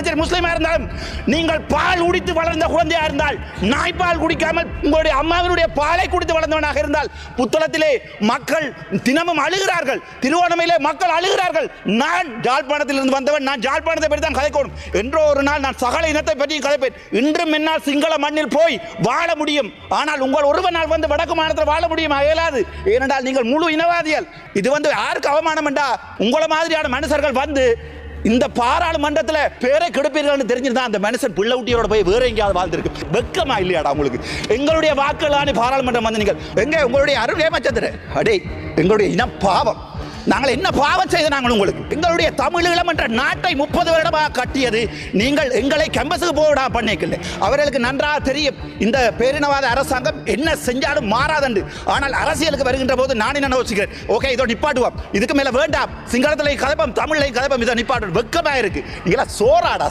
இருந்தாலும் சரி, முஸ்லீமா இருந்தாலும் நீங்கள் பால் குடித்து வளர்ந்த குழந்தையா இருந்தால், நாய்ப்பால் குடிக்காமல் உங்களுடைய அம்மாவினுடைய பாலை குடித்து வளர்ந்தவனாக இருந்தால், புத்தளத்திலே மக்கள் தினமும் அழுகிறார்கள், திருவோணமையிலே மக்கள் அழுகிறார்கள். நான் ஜாழ்ப்பாணத்திலிருந்து வந்தவன், நான் ஜாழ்ப்பாணத்தை பற்றி தான் கதைக்கணும். என்றோ ஒரு நாள் நான் சகல இனத்தை பற்றி கதைப்பேன். இன்றும் என்னால் சிங்கள மண்ணில் போய் வாழ முடியும். ஆனால் உங்கள் ஒருவனால் வந்து வடக்கு மாநிலத்தில் வாழ முடியுமா? இயலாது. ஏனென்றால் நீங்கள் முழு இனவாதிகள். இது யாருக்கு அவமானம் என்றா, உங்களை மாதிரியான மனுஷர்கள் வந்து இந்த பாராளுமன்றத்தில் பேரை கெடுப்பீர்கள் தெரிஞ்சிருந்தா அந்த மனுஷன் பிள்ளை ஊட்டியோட போய் வேற எங்கேயாவது வாழ்ந்திருக்கு. வெக்கமா இல்லையாடா உங்களுக்கு? எங்களுடைய வாக்குகளான பாராளுமன்றம் வந்து நீங்கள் எங்க உங்களுடைய அருள் ஏமாச்சந்திர அடே, எங்களுடைய இனம் பாவம். நாங்கள் என்ன பாவம் செய்த நாங்கள் உங்களுக்கு? எங்களுடைய தமிழீழம் என்ற நாட்டை 30 வருடமாக கட்டியது நீங்கள் எங்களை கேம்பஸுக்கு போடா பண்ணிக்கல. அவர்களுக்கு நன்றாக தெரியும் இந்த பேரினவாத அரசாங்கம் என்ன செஞ்சாலும் மாறாதண்டு. ஆனால் அரசியலுக்கு வருகின்ற போது நான் என்ன யோசிக்கிறேன், ஓகே இதோ நிப்பாட்டுவோம், இதுக்கு மேல வேண்டாம், சிங்களத்திலே கதைப்போம், தமிழிலே கதைப்போம், இதை நிப்பாட்டு. வெக்கமாக இருக்கு. நீங்களா சோறாடா